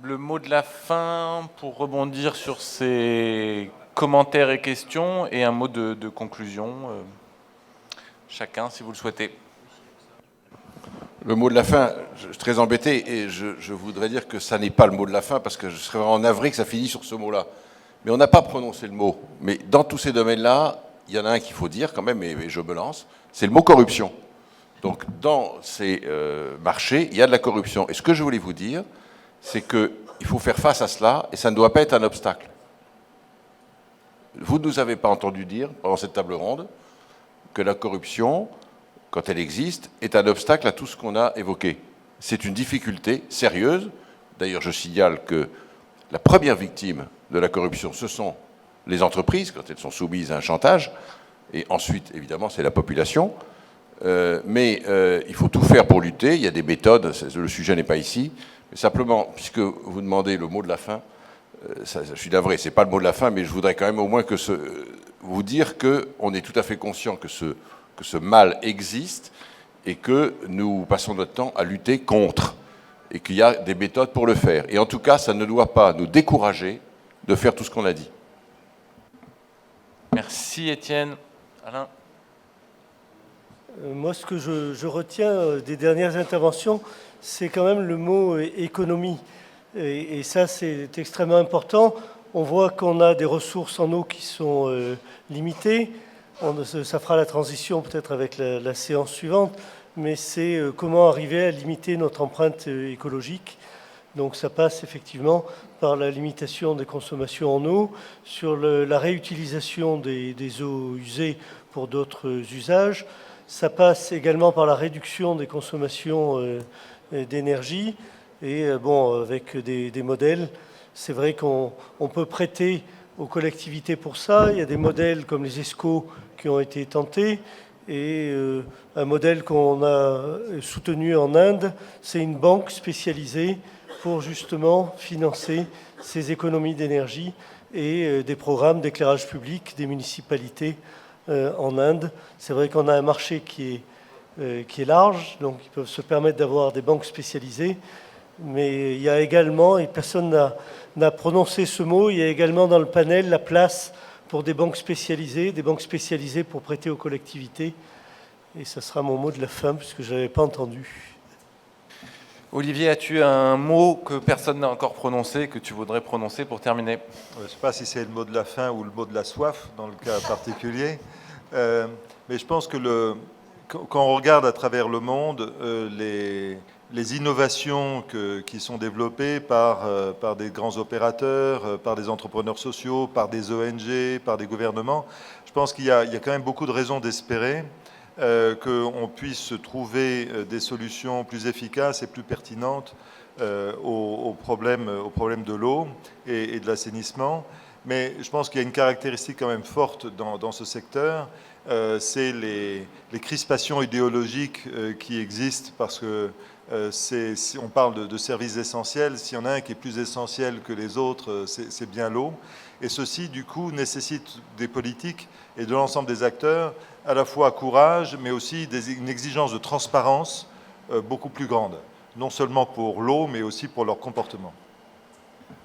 Le mot de la fin pour rebondir sur ces commentaires et questions et un mot de conclusion. Chacun, si vous le souhaitez. Le mot de la fin, je suis très embêté et je voudrais dire que ça n'est pas le mot de la fin parce que je serais vraiment navré que ça finisse sur ce mot-là. Mais on n'a pas prononcé le mot. Mais dans tous ces domaines-là, il y en a un qu'il faut dire quand même, et je me lance, c'est le mot corruption. Donc dans ces marchés, il y a de la corruption. Et ce que je voulais vous dire, c'est qu'il faut faire face à cela et ça ne doit pas être un obstacle. Vous ne nous avez pas entendu dire pendant cette table ronde que la corruption, quand elle existe, est un obstacle à tout ce qu'on a évoqué. C'est une difficulté sérieuse. D'ailleurs, je signale que la première victime de la corruption, ce sont les entreprises, quand elles sont soumises à un chantage, et ensuite, évidemment, c'est la population. Mais il faut tout faire pour lutter. Il y a des méthodes, le sujet n'est pas ici. Mais simplement, puisque vous demandez le mot de la fin, je suis navré, ce n'est pas le mot de la fin, mais je voudrais quand même au moins vous dire qu'on est tout à fait conscient que ce mal existe et que nous passons notre temps à lutter contre et qu'il y a des méthodes pour le faire. Et en tout cas, ça ne doit pas nous décourager de faire tout ce qu'on a dit. Merci Étienne. Alain? Moi, ce que je retiens des dernières interventions, c'est quand même le mot économie. Et ça, c'est extrêmement important. On voit qu'on a des ressources en eau qui sont limitées. Ça fera la transition peut-être avec la séance suivante, mais c'est comment arriver à limiter notre empreinte écologique. Donc ça passe effectivement par la limitation des consommations en eau, sur la réutilisation des eaux usées pour d'autres usages. Ça passe également par la réduction des consommations d'énergie. Et bon, avec des modèles, c'est vrai qu'on peut prêter aux collectivités pour ça. Il y a des modèles comme les ESCO qui ont été tentés. Et un modèle qu'on a soutenu en Inde, c'est une banque spécialisée pour justement financer ces économies d'énergie et des programmes d'éclairage public des municipalités en Inde. C'est vrai qu'on a un marché qui est large, donc ils peuvent se permettre d'avoir des banques spécialisées. Mais il y a également, et personne n'a prononcé ce mot, il y a également dans le panel la place pour des banques spécialisées pour prêter aux collectivités. Et ça sera mon mot de la fin, puisque je n'avais pas entendu. Olivier, as-tu un mot que personne n'a encore prononcé, que tu voudrais prononcer pour terminer? Je ne sais pas si c'est le mot de la faim ou le mot de la soif, dans le cas particulier. Mais je pense que quand on regarde à travers le monde, les innovations qui sont développées par des grands opérateurs, par des entrepreneurs sociaux, par des ONG, par des gouvernements, je pense qu'il y a quand même beaucoup de raisons d'espérer qu'on puisse trouver des solutions plus efficaces et plus pertinentes aux problèmes de l'eau et de l'assainissement. Mais je pense qu'il y a une caractéristique quand même forte dans ce secteur, c'est les crispations idéologiques qui existent, parce que si on parle de services essentiels, s'il y en a un qui est plus essentiel que les autres, c'est bien l'eau. Et ceci, du coup, nécessite des politiques et de l'ensemble des acteurs, à la fois courage, mais aussi une exigence de transparence beaucoup plus grande, non seulement pour l'eau, mais aussi pour leur comportement.